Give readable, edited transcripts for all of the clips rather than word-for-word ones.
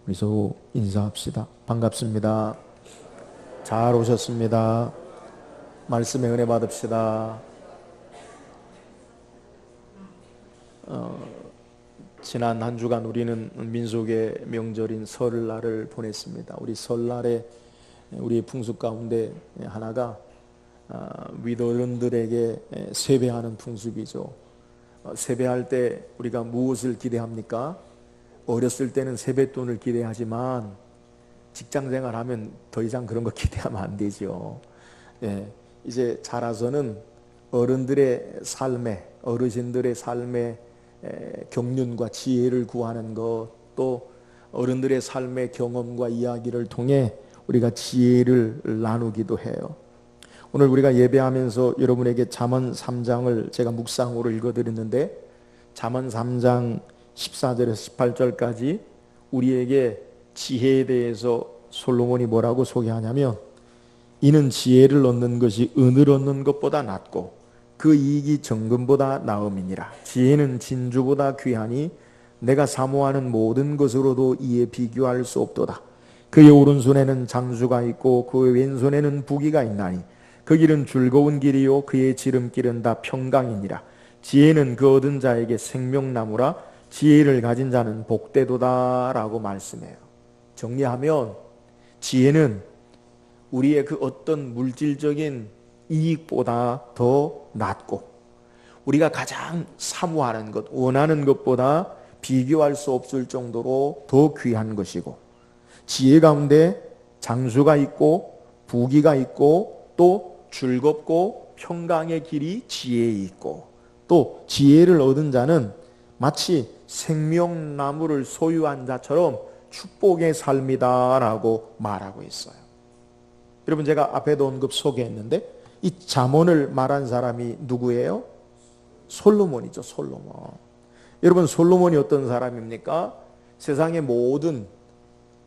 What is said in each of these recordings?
우리 서로 인사합시다. 반갑습니다. 잘 오셨습니다. 말씀의 은혜 받읍시다. 지난 한 주간 우리는 민속의 명절인 설날을 보냈습니다. 우리 설날에 우리의 풍습 가운데 하나가 윗어른들에게 세배하는 풍습이죠. 세배할 때 우리가 무엇을 기대합니까? 어렸을 때는 세뱃돈을 기대하지만 직장생활 하면 더 이상 그런 거 기대하면 안 되죠. 이제 자라서는 어른들의 삶에, 어르신들의 삶에 경륜과 지혜를 구하는 것, 또 어른들의 삶의 경험과 이야기를 통해 우리가 지혜를 나누기도 해요. 오늘 우리가 예배하면서 여러분에게 잠언 3장을 제가 묵상으로 읽어드렸는데, 잠언 3장 14절에서 18절까지 우리에게 지혜에 대해서 솔로몬이 뭐라고 소개하냐면, 이는 지혜를 얻는 것이 은을 얻는 것보다 낫고 그 이익이 정금보다 나음이니라. 지혜는 진주보다 귀하니 내가 사모하는 모든 것으로도 이에 비교할 수 없도다. 그의 오른손에는 장수가 있고 그의 왼손에는 부귀가 있나니 그 길은 즐거운 길이요 그의 지름길은 다 평강이니라. 지혜는 그 얻은 자에게 생명나무라. 지혜를 가진 자는 복되도다 라고 말씀해요. 정리하면 지혜는 우리의 그 어떤 물질적인 이익보다 더 낫고, 우리가 가장 사모하는 것, 원하는 것보다 비교할 수 없을 정도로 더 귀한 것이고, 지혜 가운데 장수가 있고 부귀가 있고 또 즐겁고 평강의 길이 지혜에 있고, 또 지혜를 얻은 자는 마치 생명나무를 소유한 자처럼 축복의 삶이다 라고 말하고 있어요. 여러분, 제가 앞에도 언급 소개했는데 이 잠언을 말한 사람이 누구예요? 솔로몬이죠. 솔로몬. 여러분, 솔로몬이 어떤 사람입니까? 세상의 모든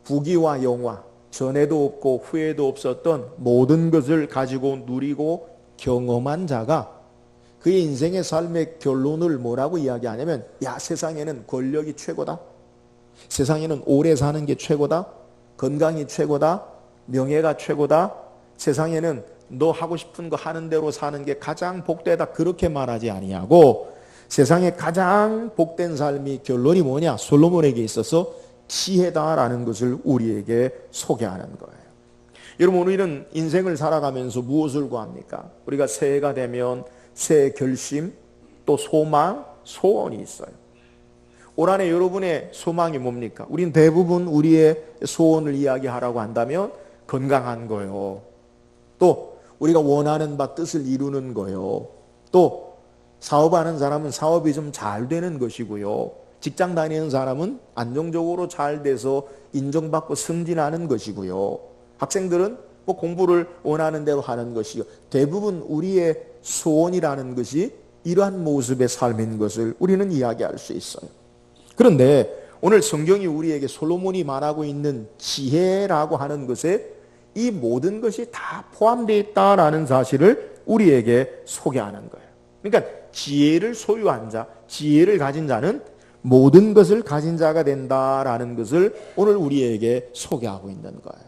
부귀와 영화, 전에도 없고 후에도 없었던 모든 것을 가지고 누리고 경험한 자가 그의 인생의 삶의 결론을 뭐라고 이야기하냐면, 야, 세상에는 권력이 최고다, 세상에는 오래 사는 게 최고다, 건강이 최고다, 명예가 최고다, 세상에는 너 하고 싶은 거 하는 대로 사는 게 가장 복되다, 그렇게 말하지 아니하고, 세상에 가장 복된 삶이 결론이 뭐냐? 솔로몬에게 있어서 지혜다라는 것을 우리에게 소개하는 거예요. 여러분, 우리는 인생을 살아가면서 무엇을 구합니까? 우리가 새해가 되면 새해 결심, 또 소망, 소원이 있어요. 올 한해 여러분의 소망이 뭡니까? 우린 대부분 우리의 소원을 이야기하라고 한다면 건강한 거요, 또 우리가 원하는 바 뜻을 이루는 거요, 또 사업하는 사람은 사업이 좀 잘 되는 것이고요, 직장 다니는 사람은 안정적으로 잘 돼서 인정받고 승진하는 것이고요, 학생들은 뭐 공부를 원하는 대로 하는 것이요, 대부분 우리의 소원이라는 것이 이러한 모습의 삶인 것을 우리는 이야기할 수 있어요. 그런데 오늘 성경이 우리에게 솔로몬이 말하고 있는 지혜라고 하는 것에 이 모든 것이 다 포함되어 있다라는 사실을 우리에게 소개하는 거예요. 그러니까 지혜를 소유한 자, 지혜를 가진 자는 모든 것을 가진 자가 된다라는 것을 오늘 우리에게 소개하고 있는 거예요.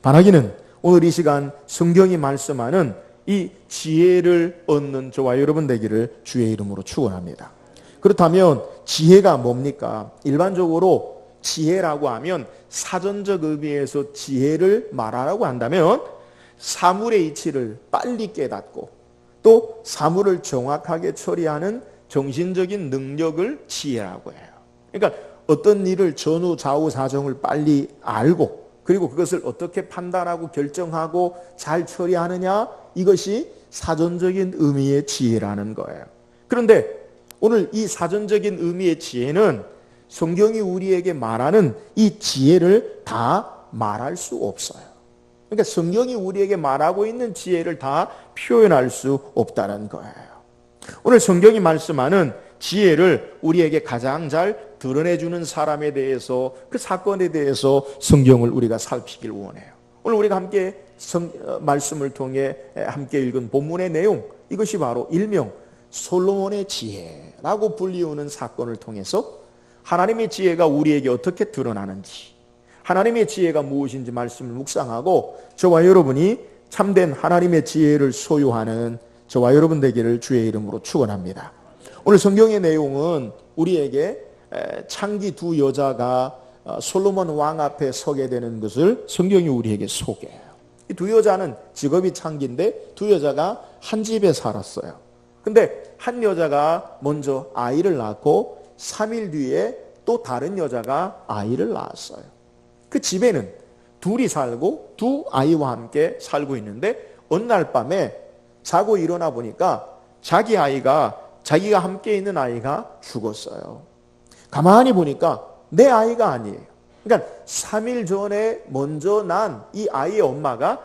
바라기는 오늘 이 시간 성경이 말씀하는 이 지혜를 얻는 저와 여러분 되기를 주의 이름으로 축원합니다. 그렇다면 지혜가 뭡니까? 일반적으로 지혜라고 하면 사전적 의미에서 지혜를 말하라고 한다면 사물의 이치를 빨리 깨닫고 또 사물을 정확하게 처리하는 정신적인 능력을 지혜라고 해요. 그러니까 어떤 일을 전후 좌우 사정을 빨리 알고 그리고 그것을 어떻게 판단하고 결정하고 잘 처리하느냐, 이것이 사전적인 의미의 지혜라는 거예요. 그런데 오늘 이 사전적인 의미의 지혜는 성경이 우리에게 말하는 이 지혜를 다 말할 수 없어요. 그러니까 성경이 우리에게 말하고 있는 지혜를 다 표현할 수 없다는 거예요. 오늘 성경이 말씀하는 지혜를 우리에게 가장 잘 드러내주는 사람에 대해서, 그 사건에 대해서 성경을 우리가 살피길 원해요. 오늘 우리가 함께 말씀을 통해 함께 읽은 본문의 내용, 이것이 바로 일명 솔로몬의 지혜라고 불리우는 사건을 통해서 하나님의 지혜가 우리에게 어떻게 드러나는지, 하나님의 지혜가 무엇인지 말씀을 묵상하고 저와 여러분이 참된 하나님의 지혜를 소유하는 저와 여러분 되기를 주의 이름으로 축원합니다. 오늘 성경의 내용은 우리에게 창기 두 여자가 솔로몬 왕 앞에 서게 되는 것을 성경이 우리에게 소개해요. 이 두 여자는 직업이 창기인데 두 여자가 한 집에 살았어요. 근데 한 여자가 먼저 아이를 낳고 3일 뒤에 또 다른 여자가 아이를 낳았어요. 그 집에는 둘이 살고 두 아이와 함께 살고 있는데 어느 날 밤에 자고 일어나 보니까 자기가 함께 있는 아이가 죽었어요. 가만히 보니까 내 아이가 아니에요. 그러니까 3일 전에 먼저 난 이 아이의 엄마가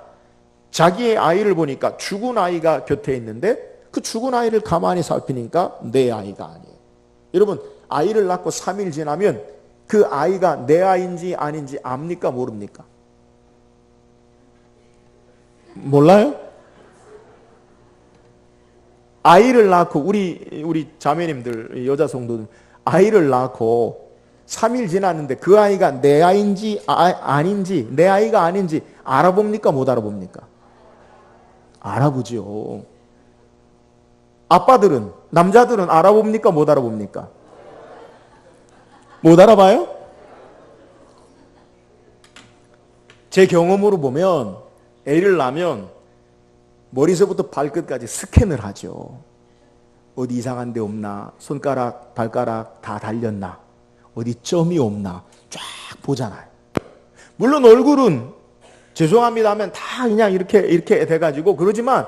자기의 아이를 보니까 죽은 아이가 곁에 있는데 그 죽은 아이를 가만히 살피니까 내 아이가 아니에요. 여러분, 아이를 낳고 3일 지나면 그 아이가 내 아이인지 아닌지 압니까 모릅니까? 몰라요? 아이를 낳고 우리 자매님들, 여자 성도들 아이를 낳고 3일 지났는데 그 아이가 내 아이인지 아닌지, 내 아이가 아닌지 알아봅니까 못 알아봅니까? 알아보죠. 아빠들은, 남자들은 알아봅니까 못 알아봅니까? 못 알아봐요? 제 경험으로 보면 애를 낳으면 머리서부터 발끝까지 스캔을 하죠. 어디 이상한 데 없나, 손가락, 발가락 다 달렸나, 어디 점이 없나 쫙 보잖아요. 물론 얼굴은 죄송합니다 하면 다 그냥 이렇게 돼가지고 그러지만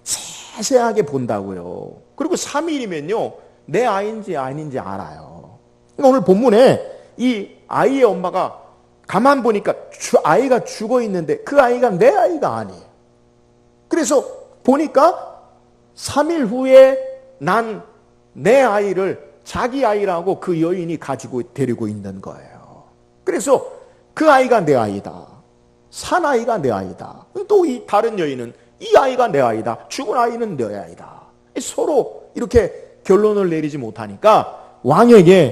세세하게 본다고요. 그리고 3일이면요 내 아이인지 아닌지 알아요. 그러니까 오늘 본문에 이 아이의 엄마가 가만 보니까 아이가 죽어 있는데 그 아이가 내 아이가 아니에요. 그래서 보니까 3일 후에 난 내 아이를 자기 아이라고 그 여인이 가지고 데리고 있는 거예요. 그래서 그 아이가 내 아이다. 산 아이가 내 아이다. 또 이 다른 여인은 이 아이가 내 아이다. 죽은 아이는 내 아이다. 서로 이렇게 결론을 내리지 못하니까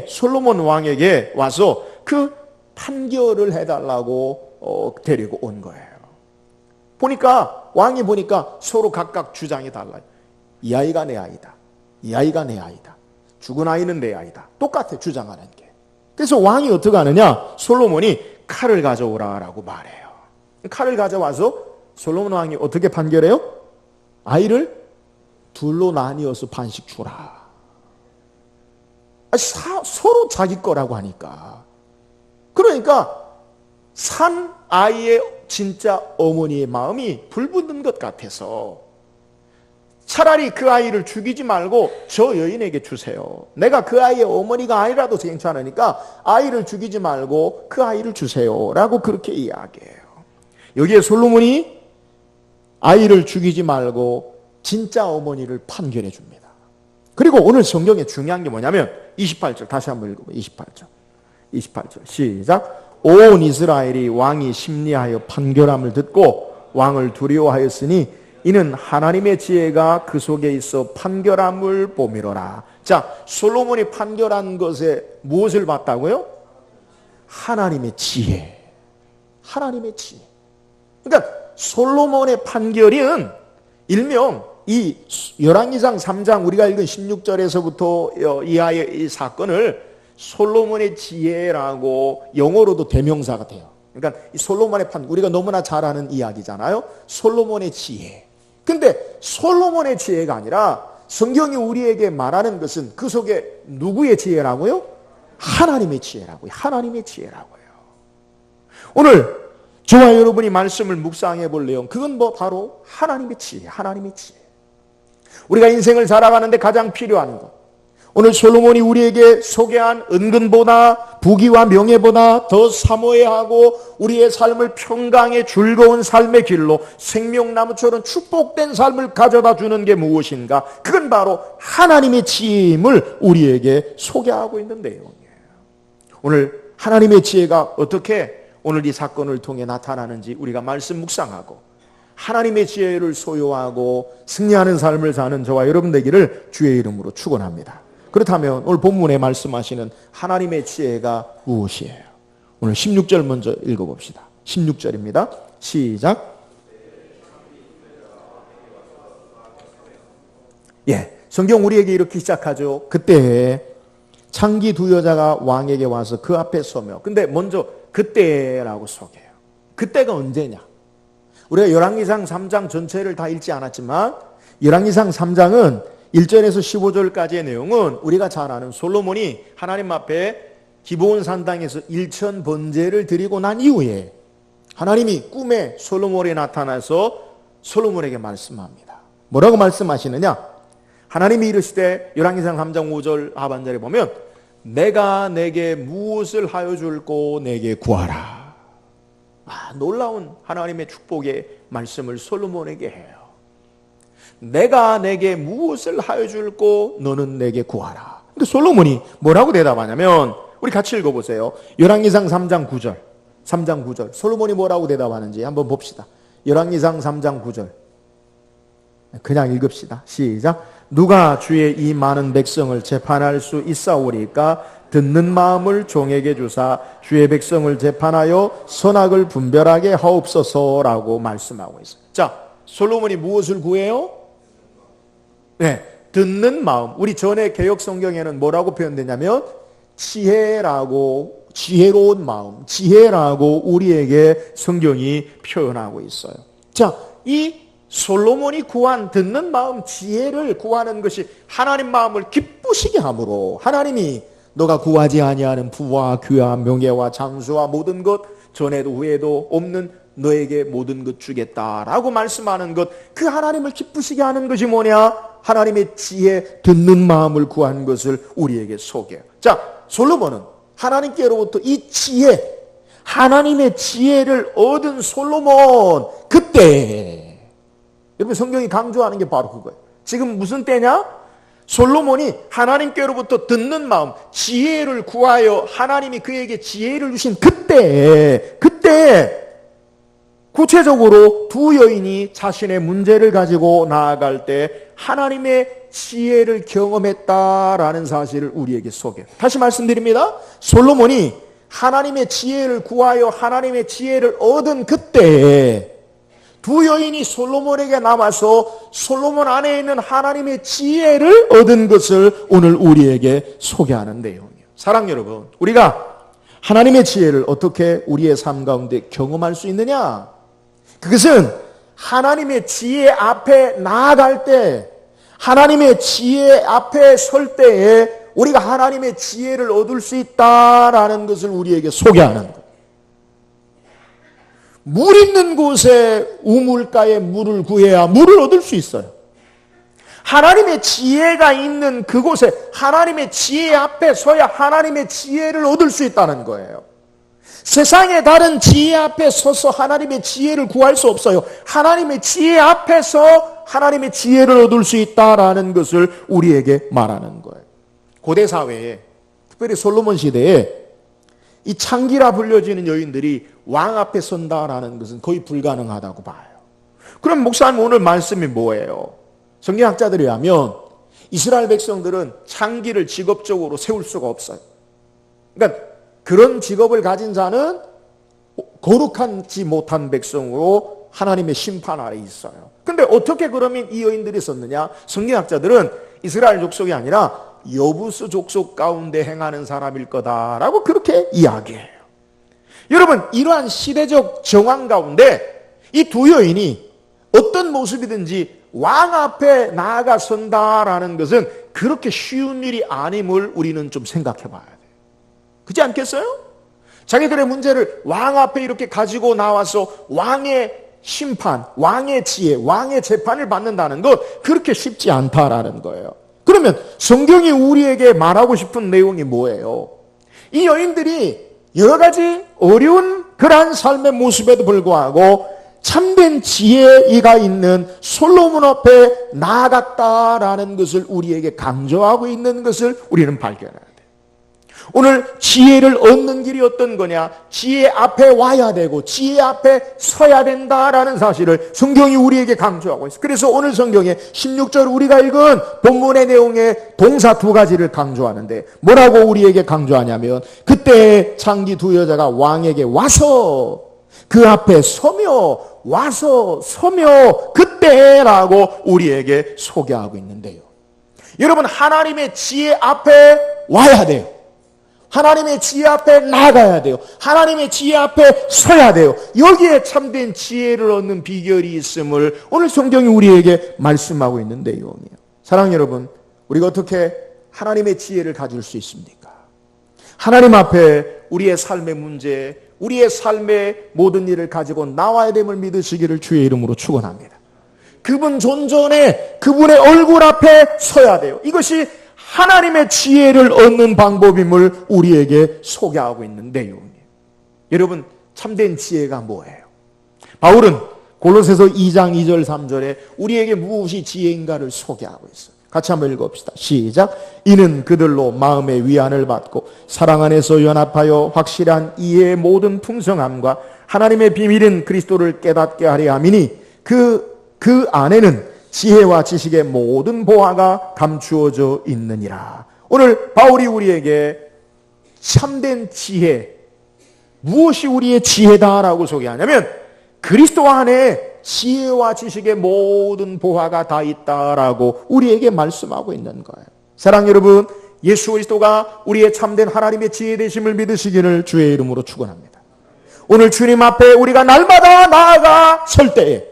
솔로몬 왕에게 와서 그 판결을 해달라고 데리고 온 거예요. 왕이 보니까 서로 각각 주장이 달라요. 이 아이가 내 아이다. 이 아이가 내 아이다. 죽은 아이는 내 아이다. 똑같아 주장하는 게. 그래서 왕이 어떻게 하느냐? 솔로몬이 칼을 가져오라라고 말해요. 칼을 가져와서 솔로몬 왕이 어떻게 판결해요? 아이를 둘로 나뉘어서 반씩 주라. 서로 자기 거라고 하니까. 그러니까 산 아이의 진짜 어머니의 마음이 불붙는 것 같아서 차라리 그 아이를 죽이지 말고 저 여인에게 주세요. 내가 그 아이의 어머니가 아니라도 괜찮으니까 아이를 죽이지 말고 그 아이를 주세요 라고 그렇게 이야기해요. 여기에 솔로몬이 아이를 죽이지 말고 진짜 어머니를 판결해 줍니다. 그리고 오늘 성경에 중요한 게 뭐냐면 28절 다시 한번 읽어봐요. 28절 시작. 온 이스라엘이 왕이 심리하여 판결함을 듣고 왕을 두려워하였으니 이는 하나님의 지혜가 그 속에 있어 판결함을 보미로라. 자, 솔로몬이 판결한 것에 무엇을 봤다고요? 하나님의 지혜. 하나님의 지혜. 그러니까 솔로몬의 판결은 일명 이 열왕기상 3장 우리가 읽은 16절에서부터 이하의 이 사건을 솔로몬의 지혜라고 영어로도 대명사가 돼요. 그러니까 이 솔로몬의 우리가 너무나 잘 아는 이야기잖아요. 솔로몬의 지혜. 근데 솔로몬의 지혜가 아니라 성경이 우리에게 말하는 것은 그 속에 누구의 지혜라고요? 하나님의 지혜라고요. 하나님의 지혜라고요. 오늘 저와 여러분이 말씀을 묵상해 볼 내용, 그건 바로 하나님의 지혜, 하나님의 지혜. 우리가 인생을 살아가는데 가장 필요한 것, 오늘 솔로몬이 우리에게 소개한 은근보다 부귀와 명예보다 더 사모해야 하고 우리의 삶을 평강의 즐거운 삶의 길로 생명나무처럼 축복된 삶을 가져다 주는 게 무엇인가? 그건 바로 하나님의 지혜임을 우리에게 소개하고 있는 내용이에요. 오늘 하나님의 지혜가 어떻게 오늘 이 사건을 통해 나타나는지 우리가 말씀 묵상하고 하나님의 지혜를 소유하고 승리하는 삶을 사는 저와 여러분 되기를 주의 이름으로 축원합니다. 그렇다면 오늘 본문에 말씀하시는 하나님의 지혜가 무엇이에요? 오늘 16절 먼저 읽어봅시다. 16절입니다. 시작. 예, 성경 우리에게 이렇게 시작하죠. 그때 창기 두 여자가 왕에게 와서 그 앞에 서며, 근데 먼저 그때라고 소개해요. 그때가 언제냐? 우리가 열왕기상 3장 전체를 다 읽지 않았지만 열왕기상 3장은 1절에서 15절까지의 내용은 우리가 잘 아는 솔로몬이 하나님 앞에 기브온 산당에서 1천 번제를 드리고 난 이후에 하나님이 꿈에 솔로몬에 나타나서 솔로몬에게 말씀합니다. 뭐라고 말씀하시느냐? 하나님이 이르시되 열왕기상 3장 5절 하반절에 보면 내가 내게 무엇을 하여 줄꼬 내게 구하라. 놀라운 하나님의 축복의 말씀을 솔로몬에게 해요. 내가 내게 무엇을 하여 줄꼬 너는 내게 구하라. 근데 솔로몬이 뭐라고 대답하냐면 우리 같이 읽어보세요. 열왕기상 3장 9절 3장 9절 솔로몬이 뭐라고 대답하는지 한번 봅시다. 열왕기상 3장 9절 그냥 읽읍시다. 시작. 누가 주의 이 많은 백성을 재판할 수 있사오리까? 듣는 마음을 종에게 주사 주의 백성을 재판하여 선악을 분별하게 하옵소서라고 말씀하고 있어요. 자, 솔로몬이 무엇을 구해요? 네, 듣는 마음. 우리 전에 개역 성경에는 뭐라고 표현되냐면 지혜라고, 지혜로운 마음, 지혜라고 우리에게 성경이 표현하고 있어요. 자, 이 솔로몬이 구한 듣는 마음, 지혜를 구하는 것이 하나님 마음을 기쁘시게 함으로 하나님이 너가 구하지 아니하는 부와 귀와 명예와 장수와 모든 것, 전에도 후에도 없는 너에게 모든 것 주겠다라고 말씀하는 것, 그 하나님을 기쁘시게 하는 것이 뭐냐? 하나님의 지혜, 듣는 마음을 구한 것을 우리에게 소개해요. 자, 솔로몬은 하나님께로부터 이 지혜, 하나님의 지혜를 얻은 솔로몬, 그때 여러분 성경이 강조하는 게 바로 그거예요. 지금 무슨 때냐? 솔로몬이 하나님께로부터 듣는 마음, 지혜를 구하여 하나님이 그에게 지혜를 주신 그때 구체적으로 두 여인이 자신의 문제를 가지고 나아갈 때 하나님의 지혜를 경험했다라는 사실을 우리에게 소개해요. 다시 말씀드립니다. 솔로몬이 하나님의 지혜를 구하여 하나님의 지혜를 얻은 그때 두 여인이 솔로몬에게 나와서 솔로몬 안에 있는 하나님의 지혜를 얻은 것을 오늘 우리에게 소개하는 내용이에요. 사랑 여러분, 우리가 하나님의 지혜를 어떻게 우리의 삶 가운데 경험할 수 있느냐? 그것은 하나님의 지혜 앞에 나아갈 때, 하나님의 지혜 앞에 설 때에 우리가 하나님의 지혜를 얻을 수 있다라는 것을 우리에게 소개하는 거예요. 물 있는 곳에 우물가에 물을 구해야 물을 얻을 수 있어요. 하나님의 지혜가 있는 그곳에 하나님의 지혜 앞에 서야 하나님의 지혜를 얻을 수 있다는 거예요. 세상의 다른 지혜 앞에 서서 하나님의 지혜를 구할 수 없어요. 하나님의 지혜 앞에서 하나님의 지혜를 얻을 수 있다라는 것을 우리에게 말하는 거예요. 고대 사회에, 특별히 솔로몬 시대에 이 창기라 불려지는 여인들이 왕 앞에 선다라는 것은 거의 불가능하다고 봐요. 그럼 목사님 오늘 말씀이 뭐예요? 성경학자들에 의하면 이스라엘 백성들은 창기를 직업적으로 세울 수가 없어요. 그러니까 그런 직업을 가진 자는 거룩하지 못한 백성으로 하나님의 심판 아래 있어요. 근데 어떻게 그러면 이 여인들이 썼느냐? 성경학자들은 이스라엘 족속이 아니라 여부스 족속 가운데 행하는 사람일 거다라고 그렇게 이야기해요. 여러분, 이러한 시대적 정황 가운데 이 두 여인이 어떤 모습이든지 왕 앞에 나아가 선다라는 것은 그렇게 쉬운 일이 아님을 우리는 좀 생각해 봐야 돼요. 그렇지 않겠어요? 자기들의 문제를 왕 앞에 이렇게 가지고 나와서 왕의 심판, 왕의 지혜, 왕의 재판을 받는다는 것, 그렇게 쉽지 않다라는 거예요. 그러면 성경이 우리에게 말하고 싶은 내용이 뭐예요? 이 여인들이 여러 가지 어려운 그러한 삶의 모습에도 불구하고 참된 지혜가 있는 솔로몬 앞에 나아갔다라는 것을 우리에게 강조하고 있는 것을 우리는 발견해야 돼요. 오늘 지혜를 얻는 길이 어떤 거냐? 지혜 앞에 와야 되고 지혜 앞에 서야 된다라는 사실을 성경이 우리에게 강조하고 있어요. 그래서 오늘 성경에 16절 우리가 읽은 본문의 내용에 동사 두 가지를 강조하는데 뭐라고 우리에게 강조하냐면 그때 창기 두 여자가 왕에게 와서 그 앞에 서며 와서 서며 그때라고 우리에게 소개하고 있는데요. 여러분 하나님의 지혜 앞에 와야 돼요. 하나님의 지혜 앞에 나가야 돼요. 하나님의 지혜 앞에 서야 돼요. 여기에 참된 지혜를 얻는 비결이 있음을 오늘 성경이 우리에게 말씀하고 있는데요. 사랑하는 여러분, 우리가 어떻게 하나님의 지혜를 가질 수 있습니까? 하나님 앞에 우리의 삶의 문제, 우리의 삶의 모든 일을 가지고 나와야 됨을 믿으시기를 주의 이름으로 축원합니다. 그분 존전에 그분의 얼굴 앞에 서야 돼요. 이것이 하나님의 지혜를 얻는 방법임을 우리에게 소개하고 있는데요. 여러분 참된 지혜가 뭐예요? 바울은 골로새서 2장 2절 3절에 우리에게 무엇이 지혜인가를 소개하고 있어요. 같이 한번 읽어봅시다. 시작. 이는 그들로 마음의 위안을 받고 사랑 안에서 연합하여 확실한 이해의 모든 풍성함과 하나님의 비밀인 그리스도를 깨닫게 하려 함이니 그 안에는 지혜와 지식의 모든 보화가 감추어져 있느니라. 오늘 바울이 우리에게 참된 지혜, 무엇이 우리의 지혜다라고 소개하냐면 그리스도 안에 지혜와 지식의 모든 보화가 다 있다라고 우리에게 말씀하고 있는 거예요. 사랑하는 여러분, 예수 그리스도가 우리의 참된 하나님의 지혜 되심을 믿으시기를 주의 이름으로 축원합니다. 오늘 주님 앞에 우리가 날마다 나아가 설 때에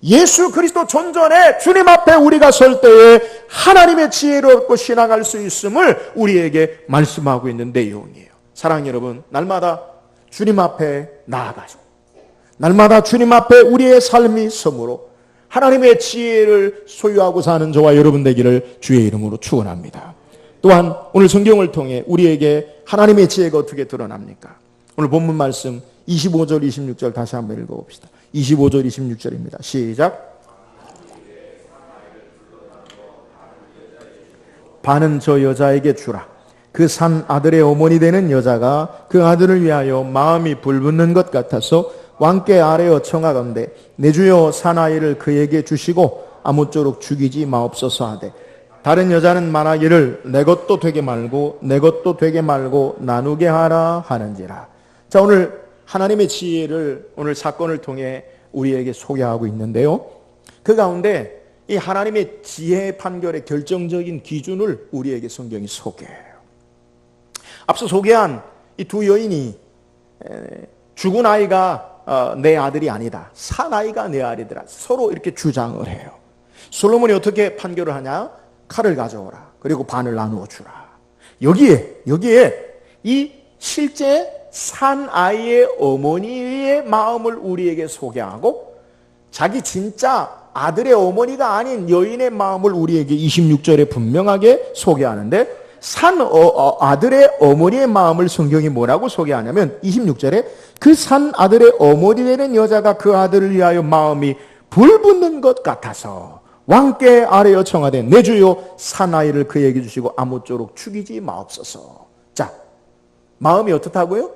예수 그리스도 존전에 주님 앞에 우리가 설 때에 하나님의 지혜를 얻고 신앙할 수 있음을 우리에게 말씀하고 있는 내용이에요. 사랑하는 여러분, 날마다 주님 앞에 나아가죠. 날마다 주님 앞에 우리의 삶이 섬으로 하나님의 지혜를 소유하고 사는 저와 여러분 되기를 주의 이름으로 축원합니다. 또한 오늘 성경을 통해 우리에게 하나님의 지혜가 어떻게 드러납니까? 오늘 본문 말씀 25절 26절 다시 한번 읽어봅시다. 25절 26절입니다. 시작. 반은 저 여자에게 주라. 그 산 아들의 어머니 되는 여자가 그 아들을 위하여 마음이 불붙는 것 같아서 왕께 아뢰어 청하건대 내 주여 사나이를 그에게 주시고 아무쪼록 죽이지 마옵소서 하되 다른 여자는 말하기를 내 것도 되게 말고 내 것도 되게 말고 나누게 하라 하는지라. 자, 오늘 하나님의 지혜를 오늘 사건을 통해 우리에게 소개하고 있는데요. 그 가운데 이 하나님의 지혜 판결의 결정적인 기준을 우리에게 성경이 소개해요. 앞서 소개한 이 두 여인이 죽은 아이가 내 아들이 아니다. 산 아이가 내 아들이더라. 서로 이렇게 주장을 해요. 솔로몬이 어떻게 판결을 하냐? 칼을 가져오라. 그리고 반을 나누어 주라. 여기에 이 실제 산 아이의 어머니의 마음을 우리에게 소개하고 자기 진짜 아들의 어머니가 아닌 여인의 마음을 우리에게 26절에 분명하게 소개하는데 아들의 어머니의 마음을 성경이 뭐라고 소개하냐면 26절에 그 산 아들의 어머니 되는 여자가 그 아들을 위하여 마음이 불붙는 것 같아서 왕께 아뢰어 청하되 내 주여 사나이를 그에게 주시고 아무쪼록 죽이지 마옵소서. 자, 마음이 어떻다고요?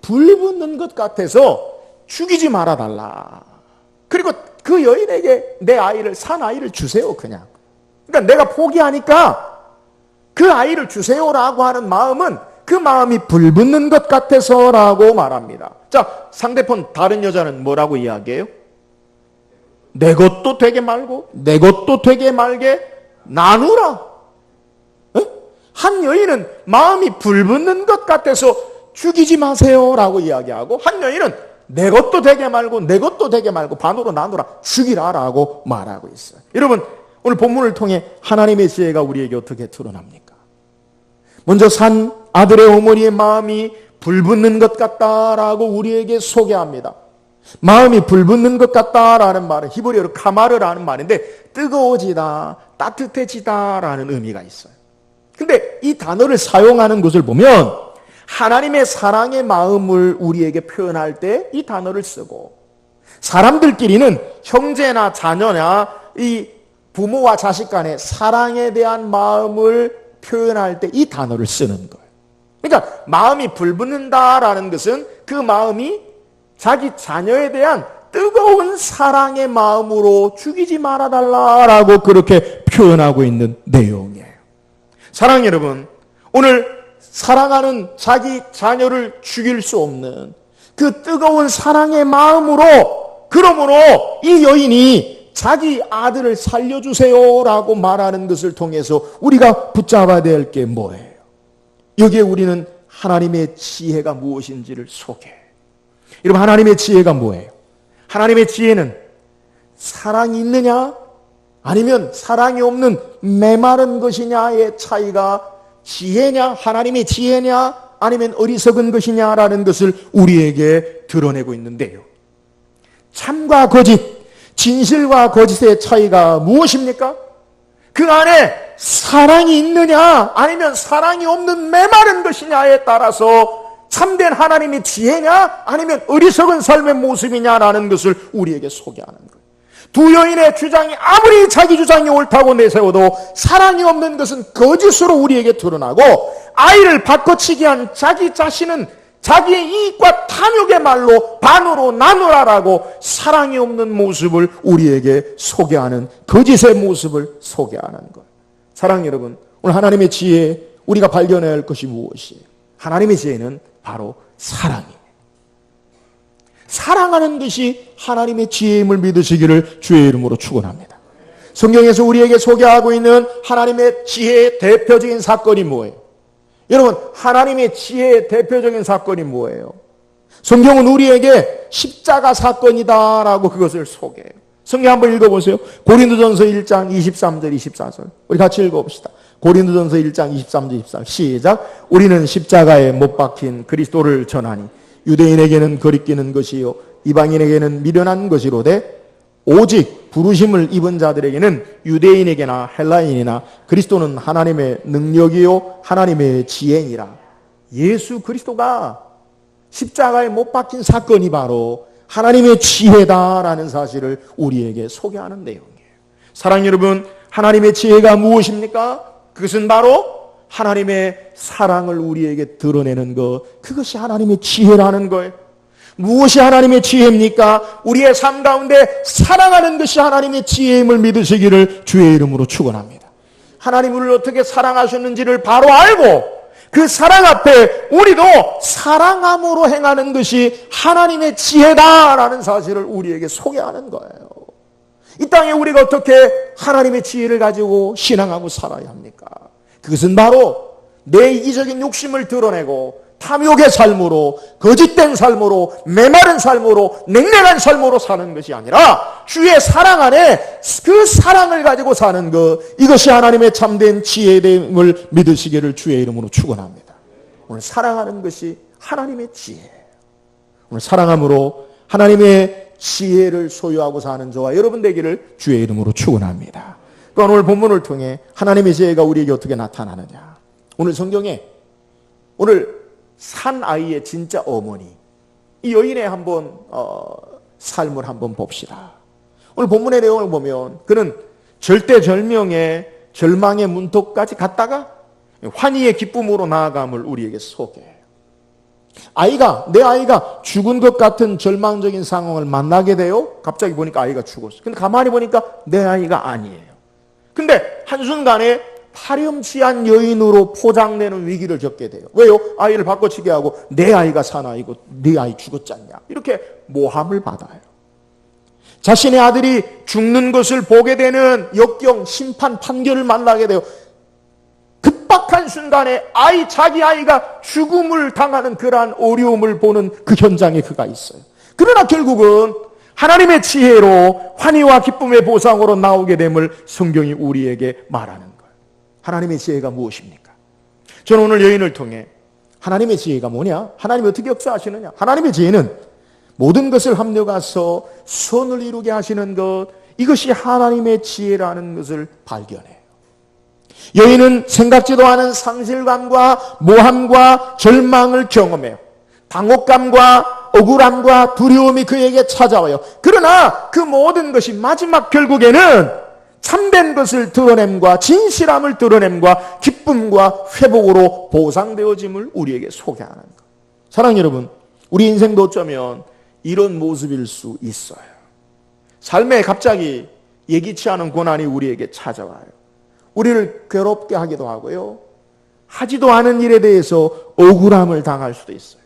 불붙는 것 같아서 죽이지 말아달라. 그리고 그 여인에게 내 아이를 사나이를 주세요. 그냥. 그러니까 내가 포기하니까 그 아이를 주세요라고 하는 마음은 그 마음이 불붙는 것 같아서라고 말합니다. 자, 상대편 다른 여자는 뭐라고 이야기해요? 내 것도 되게 말고 내 것도 되게 말게 나누라. 한 여인은 마음이 불붙는 것 같아서 죽이지 마세요라고 이야기하고 한 여인은 내 것도 되게 말고 내 것도 되게 말고 반으로 나누라. 죽이라라고 말하고 있어요. 여러분, 오늘 본문을 통해 하나님의 지혜가 우리에게 어떻게 드러납니까? 먼저 산 아들의 어머니의 마음이 불붙는 것 같다라고 우리에게 소개합니다. 마음이 불붙는 것 같다라는 말은 히브리어로 카마르라는 말인데 뜨거워지다, 따뜻해지다라는 의미가 있어요. 근데 이 단어를 사용하는 것을 보면 하나님의 사랑의 마음을 우리에게 표현할 때 이 단어를 쓰고 사람들끼리는 형제나 자녀나 이 부모와 자식 간의 사랑에 대한 마음을 표현할 때 이 단어를 쓰는 거예요. 그러니까 마음이 불붙는다라는 것은 그 마음이 자기 자녀에 대한 뜨거운 사랑의 마음으로 죽이지 말아달라라고 그렇게 표현하고 있는 내용이에요. 사랑 여러분, 오늘 사랑하는 자기 자녀를 죽일 수 없는 그 뜨거운 사랑의 마음으로, 그러므로 이 여인이 자기 아들을 살려주세요라고 말하는 것을 통해서 우리가 붙잡아야 될 게 뭐예요? 여기에 우리는 하나님의 지혜가 무엇인지를 소개해요. 여러분, 하나님의 지혜가 뭐예요? 하나님의 지혜는 사랑이 있느냐 아니면 사랑이 없는 메마른 것이냐의 차이가 지혜냐, 하나님의 지혜냐 아니면 어리석은 것이냐라는 것을 우리에게 드러내고 있는데요. 참과 거짓, 진실과 거짓의 차이가 무엇입니까? 그 안에 사랑이 있느냐 아니면 사랑이 없는 메마른 것이냐에 따라서 참된 하나님의 지혜냐 아니면 어리석은 삶의 모습이냐라는 것을 우리에게 소개하는 거예요. 두 여인의 주장이 아무리 자기 주장이 옳다고 내세워도 사랑이 없는 것은 거짓으로 우리에게 드러나고, 아이를 바꿔치기 한 자기 자신은 자기의 이익과 탐욕의 말로 반으로 나누라라고 사랑이 없는 모습을 우리에게 소개하는, 거짓의 모습을 소개하는 것. 사랑 여러분, 오늘 하나님의 지혜 우리가 발견해야 할 것이 무엇이에요? 하나님의 지혜는 바로 사랑이에요. 사랑하는 것이 하나님의 지혜임을 믿으시기를 주의 이름으로 축원합니다. 성경에서 우리에게 소개하고 있는 하나님의 지혜의 대표적인 사건이 뭐예요? 여러분, 하나님의 지혜의 대표적인 사건이 뭐예요? 성경은 우리에게 십자가 사건이다라고 그것을 소개해요. 성경 한번 읽어보세요. 고린도전서 1장 23절 24절 우리 같이 읽어봅시다. 고린도전서 1장 23절 24절 시작. 우리는 십자가에 못 박힌 그리스도를 전하니 유대인에게는 거리끼는 것이요 이방인에게는 미련한 것이로되 오직 부르심을 입은 자들에게는 유대인에게나 헬라인이나 그리스도는 하나님의 능력이요 하나님의 지혜니라. 예수 그리스도가 십자가에 못 박힌 사건이 바로 하나님의 지혜다라는 사실을 우리에게 소개하는 내용이에요. 사랑 여러분, 하나님의 지혜가 무엇입니까? 그것은 바로 하나님의 사랑을 우리에게 드러내는 것, 그것이 하나님의 지혜라는 거예요. 무엇이 하나님의 지혜입니까? 우리의 삶 가운데 사랑하는 것이 하나님의 지혜임을 믿으시기를 주의 이름으로 축원합니다. 하나님 우리를 어떻게 사랑하셨는지를 바로 알고 그 사랑 앞에 우리도 사랑함으로 행하는 것이 하나님의 지혜다라는 사실을 우리에게 소개하는 거예요. 이 땅에 우리가 어떻게 하나님의 지혜를 가지고 신앙하고 살아야 합니까? 그것은 바로 내 이기적인 욕심을 드러내고 탐욕의 삶으로, 거짓된 삶으로, 메마른 삶으로, 냉랭한 삶으로 사는 것이 아니라 주의 사랑 안에 그 사랑을 가지고 사는 것, 이것이 하나님의 참된 지혜됨을 믿으시기를 주의 이름으로 축원합니다. 오늘 사랑하는 것이 하나님의 지혜예요. 오늘 사랑함으로 하나님의 지혜를 소유하고 사는 저와 여러분 되기를 주의 이름으로 축원합니다. 또한 오늘 본문을 통해 하나님의 지혜가 우리에게 어떻게 나타나느냐. 오늘 성경에 오늘 산 아이의 진짜 어머니, 이 여인의 한번 삶을 한번 봅시다. 오늘 본문의 내용을 보면 그는 절대절명의 절망의 문턱까지 갔다가 환희의 기쁨으로 나아감을 우리에게 소개해요. 내 아이가 죽은 것 같은 절망적인 상황을 만나게 돼요. 갑자기 보니까 아이가 죽었어요. 근데 가만히 보니까 내 아이가 아니에요. 근데 한순간에 파렴치한 여인으로 포장되는 위기를 겪게 돼요. 왜요? 아이를 바꿔치기 하고 내 아이가 사나이고 네 아이 죽었지 않냐, 이렇게 모함을 받아요. 자신의 아들이 죽는 것을 보게 되는 역경, 심판, 판결을 만나게 돼요. 급박한 순간에 자기 아이가 죽음을 당하는 그러한 어려움을 보는 그 현장에 그가 있어요. 그러나 결국은 하나님의 지혜로 환희와 기쁨의 보상으로 나오게 됨을 성경이 우리에게 말하는 거예요. 하나님의 지혜가 무엇입니까? 저는 오늘 여인을 통해 하나님의 지혜가 뭐냐? 하나님이 어떻게 역사하시느냐? 하나님의 지혜는 모든 것을 합력해서 선을 이루게 하시는 것, 이것이 하나님의 지혜라는 것을 발견해요. 여인은 생각지도 않은 상실감과 모함과 절망을 경험해요. 당혹감과 억울함과 두려움이 그에게 찾아와요. 그러나 그 모든 것이 마지막 결국에는 참된 것을 드러냄과 진실함을 드러냄과 기쁨과 회복으로 보상되어짐을 우리에게 소개하는 것. 사랑하는 여러분, 우리 인생도 어쩌면 이런 모습일 수 있어요. 삶에 갑자기 예기치 않은 고난이 우리에게 찾아와요. 우리를 괴롭게 하기도 하고요, 하지도 않은 일에 대해서 억울함을 당할 수도 있어요.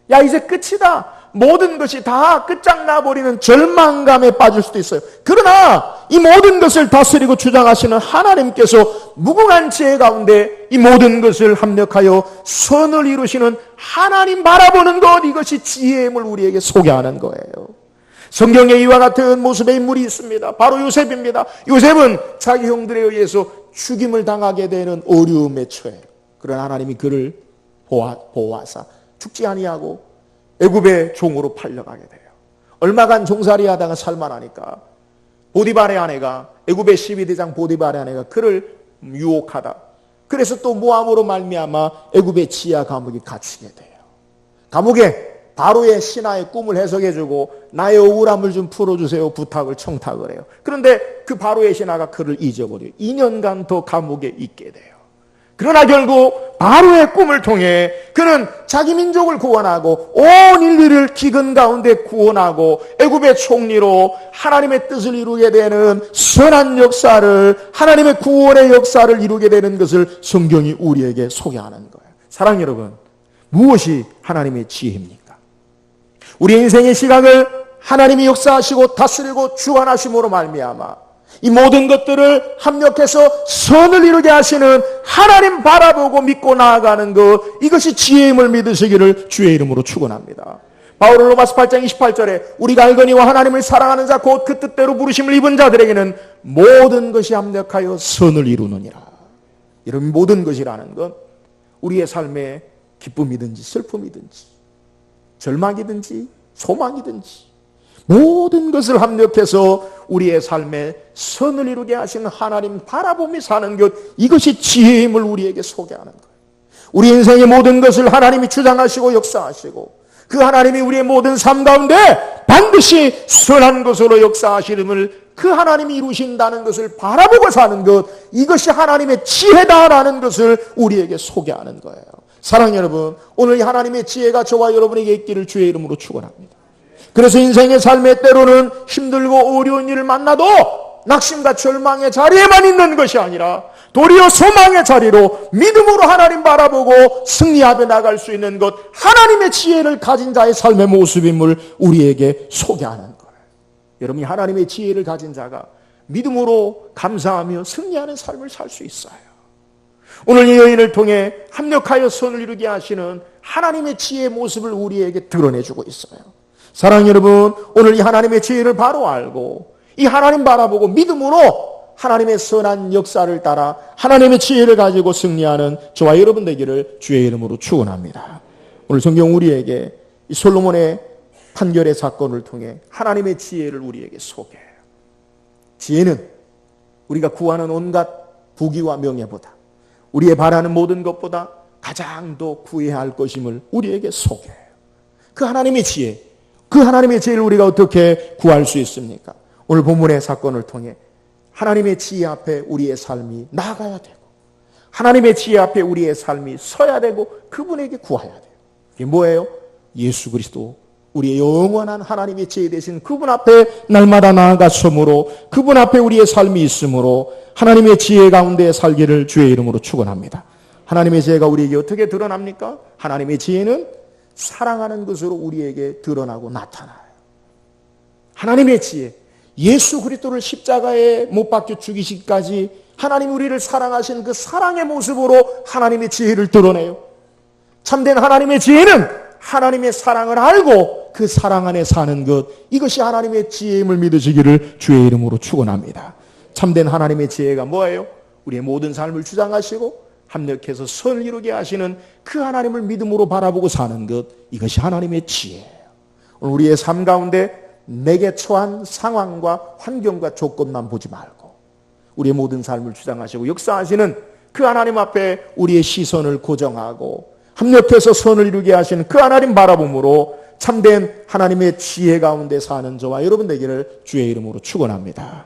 야, 이제 끝이다, 모든 것이 다 끝장나버리는 절망감에 빠질 수도 있어요. 그러나 이 모든 것을 다스리고 주장하시는 하나님께서 무궁한 지혜 가운데 이 모든 것을 합력하여 선을 이루시는 하나님 바라보는 것, 이것이 지혜임을 우리에게 소개하는 거예요. 성경에 이와 같은 모습의 인물이 있습니다. 바로 요셉입니다. 요셉은 자기 형들에 의해서 죽임을 당하게 되는 어려움에 처해요. 그러나 하나님이 그를 보호하사 죽지 아니하고 애굽의 종으로 팔려가게 돼요. 얼마간 종살이하다가 살만하니까 보디발의 아내가, 애굽의 12대장 보디발의 아내가 그를 유혹하다, 그래서 또 모함으로 말미암아 애굽의 지하 감옥에 갇히게 돼요. 감옥에 바로의 신하의 꿈을 해석해주고 나의 억울함을 좀 풀어주세요 부탁을 청탁을 해요. 그런데 그 바로의 신하가 그를 잊어버려요. 2년간 더 감옥에 있게 돼요. 그러나 결국 바로의 꿈을 통해 그는 자기 민족을 구원하고 온 인류를 기근 가운데 구원하고 애굽의 총리로 하나님의 뜻을 이루게 되는 선한 역사를, 하나님의 구원의 역사를 이루게 되는 것을 성경이 우리에게 소개하는 거예요. 사랑하는 여러분, 무엇이 하나님의 지혜입니까? 우리 인생의 시각을 하나님이 역사하시고 다스리고 주관하심으로 말미암아 이 모든 것들을 합력해서 선을 이루게 하시는 하나님 바라보고 믿고 나아가는 것, 이것이 지혜임을 믿으시기를 주의 이름으로 축원합니다. 바울은 로마서 8장 28절에 우리가 알거니와 하나님을 사랑하는 자 곧 그 뜻대로 부르심을 입은 자들에게는 모든 것이 합력하여 선을 이루느니라. 이런 모든 것이라는 건 우리의 삶에 기쁨이든지 슬픔이든지 절망이든지 소망이든지 모든 것을 합력해서 우리의 삶에 선을 이루게 하시는 하나님 바라보며 사는 것, 이것이 지혜임을 우리에게 소개하는 거예요. 우리 인생의 모든 것을 하나님이 주장하시고 역사하시고 그 하나님이 우리의 모든 삶 가운데 반드시 선한 것으로 역사하시름을 그 하나님이 이루신다는 것을 바라보고 사는 것, 이것이 하나님의 지혜다라는 것을 우리에게 소개하는 거예요. 사랑하는 여러분, 오늘 이 하나님의 지혜가 저와 여러분에게 있기를 주의 이름으로 축원합니다. 그래서 인생의 삶에 때로는 힘들고 어려운 일을 만나도 낙심과 절망의 자리에만 있는 것이 아니라 도리어 소망의 자리로 믿음으로 하나님 바라보고 승리하며 나갈 수 있는 것, 하나님의 지혜를 가진 자의 삶의 모습임을 우리에게 소개하는 거예요. 여러분이 하나님의 지혜를 가진 자가 믿음으로 감사하며 승리하는 삶을 살 수 있어요. 오늘 이 여인을 통해 합력하여 선을 이루게 하시는 하나님의 지혜의 모습을 우리에게 드러내주고 있어요. 사랑하는 여러분, 오늘 이 하나님의 지혜를 바로 알고 이 하나님 바라보고 믿음으로 하나님의 선한 역사를 따라 하나님의 지혜를 가지고 승리하는 저와 여러분 되기를 주의 이름으로 축원합니다. 오늘 성경 우리에게 이 솔로몬의 판결의 사건을 통해 하나님의 지혜를 우리에게 소개해요. 지혜는 우리가 구하는 온갖 부귀와 명예보다, 우리의 바라는 모든 것보다 가장 더 구해야 할 것임을 우리에게 소개해요. 그 하나님의 지혜, 그 하나님의 지혜를 우리가 어떻게 구할 수 있습니까? 오늘 본문의 사건을 통해 하나님의 지혜 앞에 우리의 삶이 나아가야 되고, 하나님의 지혜 앞에 우리의 삶이 서야 되고, 그분에게 구해야 돼요. 이게 뭐예요? 예수 그리스도, 우리의 영원한 하나님의 지혜 되신 그분 앞에 날마다 나아갔으므로, 그분 앞에 우리의 삶이 있으므로 하나님의 지혜 가운데 살기를 주의 이름으로 축원합니다. 하나님의 지혜가 우리에게 어떻게 드러납니까? 하나님의 지혜는 사랑하는 것으로 우리에게 드러나고 나타나요. 하나님의 지혜, 예수 그리스도를 십자가에 못 박혀 죽이시기까지 하나님 우리를 사랑하신 그 사랑의 모습으로 하나님의 지혜를 드러내요. 참된 하나님의 지혜는 하나님의 사랑을 알고 그 사랑 안에 사는 것, 이것이 하나님의 지혜임을 믿으시기를 주의 이름으로 축원합니다. 참된 하나님의 지혜가 뭐예요? 우리의 모든 삶을 주장하시고 합력해서 선을 이루게 하시는 그 하나님을 믿음으로 바라보고 사는 것, 이것이 하나님의 지혜예요. 오늘 우리의 삶 가운데 내게 처한 상황과 환경과 조건만 보지 말고 우리의 모든 삶을 주장하시고 역사하시는 그 하나님 앞에 우리의 시선을 고정하고 합력해서 선을 이루게 하시는 그 하나님 바라봄으로 참된 하나님의 지혜 가운데 사는 저와 여러분 되기를 주의 이름으로 축원합니다.